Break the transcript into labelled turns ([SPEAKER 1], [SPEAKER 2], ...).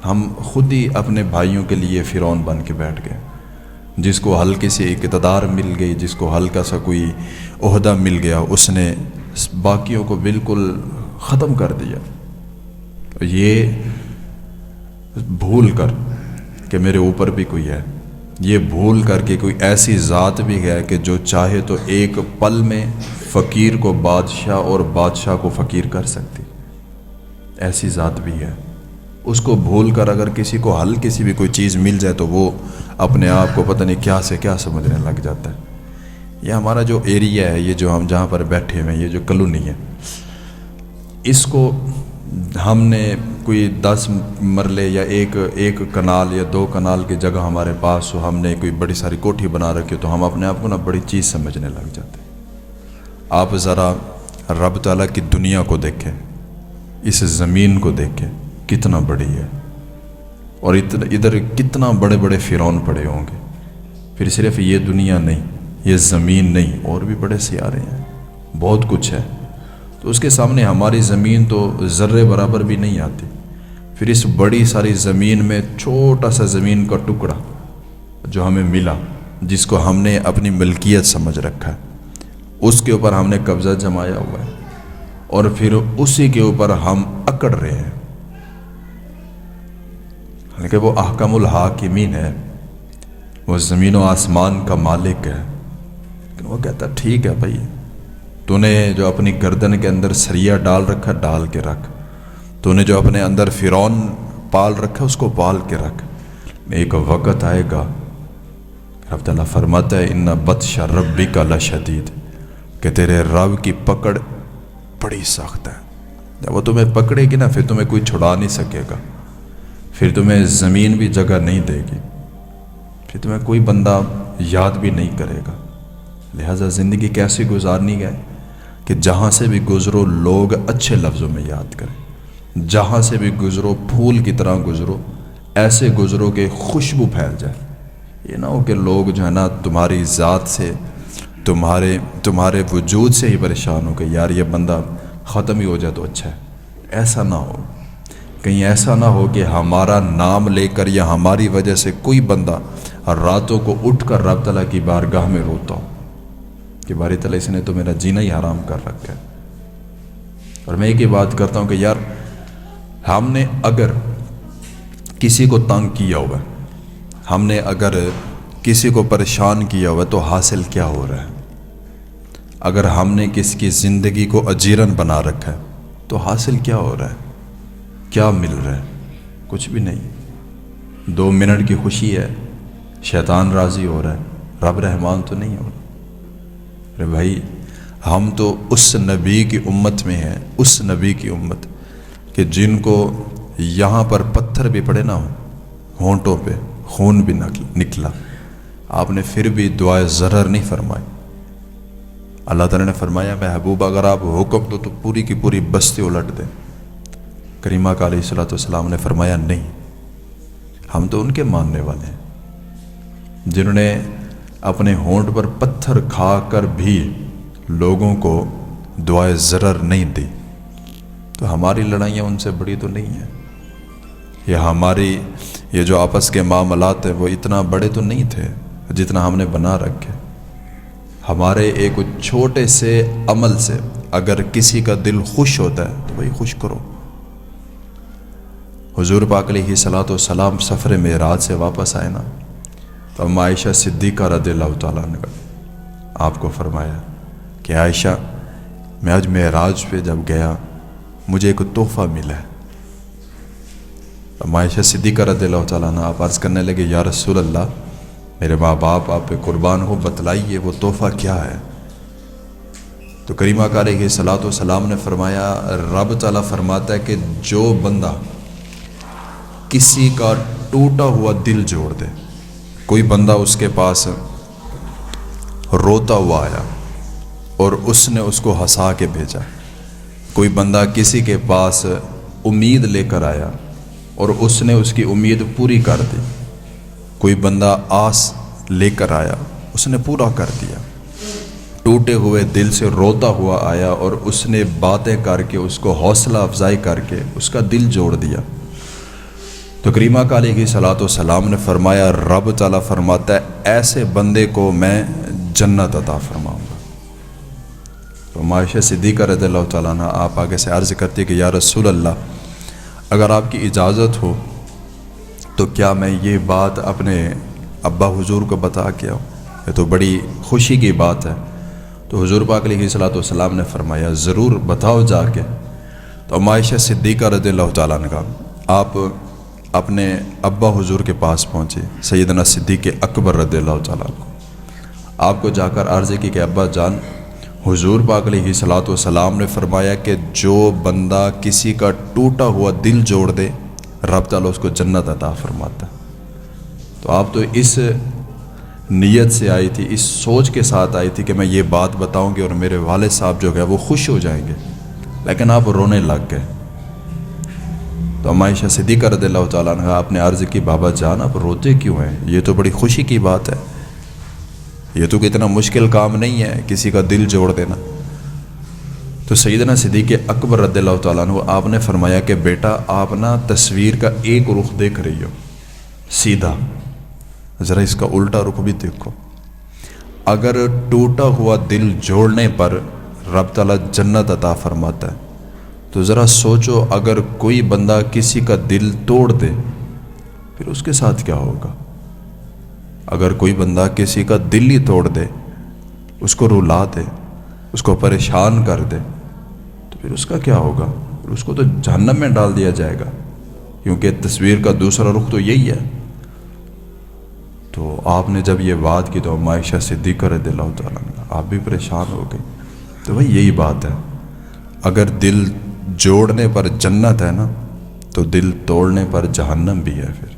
[SPEAKER 1] ہم خود ہی اپنے بھائیوں کے لیے فرعون بن کے بیٹھ گئے. جس کو ہلکی سی اقتدار مل گئی، جس کو ہلکا سا کوئی عہدہ مل گیا، اس نے باقیوں کو بالکل ختم کر دیا. یہ بھول کر کہ میرے اوپر بھی کوئی ہے، یہ بھول کر کے کوئی ایسی ذات بھی ہے کہ جو چاہے تو ایک پل میں فقیر کو بادشاہ اور بادشاہ کو فقیر کر سکتی، ایسی ذات بھی ہے. اس کو بھول کر اگر کسی کو ہلکی سی بھی کوئی چیز مل جائے تو وہ اپنے آپ کو پتہ نہیں کیا سے کیا سمجھنے لگ جاتا ہے. یہ ہمارا جو ایریا ہے، یہ جو ہم جہاں پر بیٹھے ہوئے ہیں، یہ جو کالونی ہے، اس کو ہم نے کوئی 10 مرلے یا ایک کنال یا 2 کنال کی جگہ ہمارے پاس ہو، ہم نے کوئی بڑی ساری کوٹھی بنا رکھی تو ہم اپنے آپ کو بڑی چیز سمجھنے لگ جاتے ہیں. آپ ذرا رب تعالیٰ کی دنیا کو دیکھیں، اس زمین کو دیکھیں کتنا بڑی ہے، اور ادھر کتنا بڑے بڑے فرعون پڑے ہوں گے. پھر صرف یہ دنیا نہیں، یہ زمین نہیں، اور بھی بڑے سیارے ہیں، بہت کچھ ہے. تو اس کے سامنے ہماری زمین تو ذرے برابر بھی نہیں آتی. پھر اس بڑی ساری زمین میں چھوٹا سا زمین کا ٹکڑا جو ہمیں ملا، جس کو ہم نے اپنی ملکیت سمجھ رکھا ہے، اس کے اوپر ہم نے قبضہ جمایا ہوا ہے، اور پھر اسی کے اوپر ہم اکڑ رہے ہیں. کہ وہ احکم الحاکمین ہے، وہ زمین و آسمان کا مالک ہے. لیکن وہ کہتا ٹھیک ہے بھائی، تو نے جو اپنی گردن کے اندر سریا ڈال رکھا ڈال کے رکھ، تو نے جو اپنے اندر فرعون پال رکھا اس کو پال کے رکھ. ایک وقت آئے گا، رب تعالیٰ فرماتا ہے ان بطش ربک لشدید، کہ تیرے رب کی پکڑ بڑی سخت ہے. جب وہ تمہیں پکڑے گی نا، پھر تمہیں کوئی چھڑا نہیں سکے گا، پھر تمہیں زمین بھی جگہ نہیں دے گی، پھر تمہیں کوئی بندہ یاد بھی نہیں کرے گا. لہٰذا زندگی کیسی گزارنی ہے کہ جہاں سے بھی گزرو لوگ اچھے لفظوں میں یاد کریں، جہاں سے بھی گزرو پھول کی طرح گزرو، ایسے گزرو کہ خوشبو پھیل جائے. یہ نہ ہو کہ لوگ جو ہے نا تمہاری ذات سے، تمہارے وجود سے ہی پریشان ہو کہ یار یہ بندہ ختم ہی ہو جائے تو اچھا ہے. ایسا نہ ہو، کہیں ایسا نہ ہو کہ ہمارا نام لے کر یا ہماری وجہ سے کوئی بندہ راتوں کو اٹھ کر رب تعالیٰ کی بارگاہ میں روتا ہو کہ باری تعالیٰ اس نے تو میرا جینا ہی حرام کر رکھا ہے. اور میں ایک ہی بات کرتا ہوں کہ یار ہم نے اگر کسی کو تنگ کیا ہوا ہے، ہم نے اگر کسی کو پریشان کیا ہوا ہے، تو حاصل کیا ہو رہا ہے؟ اگر ہم نے کسی کی زندگی کو اجیرن بنا رکھا ہے تو حاصل کیا ہو رہا ہے؟ کیا مل رہا ہے؟ کچھ بھی نہیں. 2 منٹ کی خوشی ہے، شیطان راضی ہو رہا ہے، رب رحمان تو نہیں ہو رہا. ارے بھائی ہم تو اس نبی کی امت میں ہیں، اس نبی کی امت کہ جن کو یہاں پر پتھر بھی پڑے نہ ہو، ہونٹوں پہ خون بھی نکلا، آپ نے پھر بھی دعائے ضرر نہیں فرمائی. اللہ تعالیٰ نے فرمایا محبوب اگر آپ حکم دو تو پوری کی پوری بستی الٹ دیں. کریمہ کا علیہ الصلوۃ والسلام نے فرمایا نہیں، ہم تو ان کے ماننے والے ہیں جنہوں نے اپنے ہونٹ پر پتھر کھا کر بھی لوگوں کو دعائے ضرر نہیں دی. تو ہماری لڑائیاں ان سے بڑی تو نہیں ہیں، یہ جو آپس کے معاملات ہیں وہ اتنا بڑے تو نہیں تھے جتنا ہم نے بنا رکھے. ہمارے ایک چھوٹے سے عمل سے اگر کسی کا دل خوش ہوتا ہے تو وہی خوش کرو. حضور پاک علیہ الصلوۃ والسلام سفر معراج سے واپس آئے نا، تو ام عائشہ صدیقہ رضی اللہ تعالیٰ نے آپ کو فرمایا کہ عائشہ میں آج معراج پہ جب گیا مجھے ایک تحفہ ملا ہے. ام عائشہ صدیقہ رضی اللہ تعالیٰ نے آپ عرض کرنے لگے یا رسول اللہ میرے ماں باپ آپ پہ قربان ہو، بتلائیے وہ تحفہ کیا ہے. تو کریمہ کا علیہ الصلوۃ والسلام نے فرمایا رب تعالیٰ فرماتا ہے کہ جو بندہ کسی کا ٹوٹا ہوا دل جوڑ دے، کوئی بندہ اس کے پاس روتا ہوا آیا اور اس نے اس کو ہنسا کے بھیجا، کوئی بندہ کسی کے پاس امید لے کر آیا اور اس نے اس کی امید پوری کر دی، کوئی بندہ آس لے کر آیا اس نے پورا کر دیا، ٹوٹے ہوئے دل سے روتا ہوا آیا اور اس نے باتیں کر کے اس کو حوصلہ افزائی کر کے اس کا دل جوڑ دیا، تو کریمہ کا علیہ صلاۃ والسلام نے فرمایا رب تعالیٰ فرماتا ہے ایسے بندے کو میں جنت عطا فرماؤں گا۔ تو عائشہ صدیقہ رضی اللہ تعالیٰ عنہ آپ آگے سے عرض کرتی کہ یا رسول اللہ اگر آپ کی اجازت ہو تو کیا میں یہ بات اپنے ابا حضور کو بتا کے آؤں؟ یہ تو بڑی خوشی کی بات ہے۔ تو حضور پاک علیہ صلاۃ والسلام نے فرمایا ضرور بتاؤ جا کے۔ تو عائشہ صدیقہ رضی اللہ تعالیٰ عنہ کا آپ اپنے ابا حضور کے پاس پہنچے سیدنا صدیق اکبر رضی اللہ تعالیٰ عنہ، آپ کو جا کر عرض کی کہ ابا جان حضور پاک علیہ صلاۃ والسلام نے فرمایا کہ جو بندہ کسی کا ٹوٹا ہوا دل جوڑ دے رب تعالیٰ اس کو جنت عطا فرماتا ہے۔ تو آپ تو اس نیت سے آئی تھی، اس سوچ کے ساتھ آئی تھی کہ میں یہ بات بتاؤں گی اور میرے والد صاحب جو ہے وہ خوش ہو جائیں گے، لیکن آپ رونے لگ گئے۔ تو عائشہ صدیقہ رضی اللہ تعالیٰ عنہ آپ نے عرض کی بابا جان آپ روتے کیوں ہیں؟ یہ تو بڑی خوشی کی بات ہے، یہ تو اتنا مشکل کام نہیں ہے کسی کا دل جوڑ دینا۔ تو سیدنا صدیق اکبر رضی اللہ تعالیٰ عنہ آپ نے فرمایا کہ بیٹا آپ نا تصویر کا ایک رخ دیکھ رہی ہو سیدھا، ذرا اس کا الٹا رخ بھی دیکھو۔ اگر ٹوٹا ہوا دل جوڑنے پر رب تعالیٰ جنت عطا فرماتا ہے تو ذرا سوچو اگر کوئی بندہ کسی کا دل توڑ دے پھر اس کے ساتھ کیا ہوگا؟ اگر کوئی بندہ کسی کا دل ہی توڑ دے، اس کو رلا دے، اس کو پریشان کر دے تو پھر اس کا کیا ہوگا؟ پھر اس کو تو جہنم میں ڈال دیا جائے گا، کیونکہ تصویر کا دوسرا رخ تو یہی ہے۔ تو آپ نے جب یہ بات کی تو عائشہ صدیقہ رضی اللہ تعالیٰ عنہ آپ بھی پریشان ہو گئی۔ تو بھائی یہی بات ہے، اگر دل جوڑنے پر جنت ہے نا تو دل توڑنے پر جہنم بھی ہے پھر۔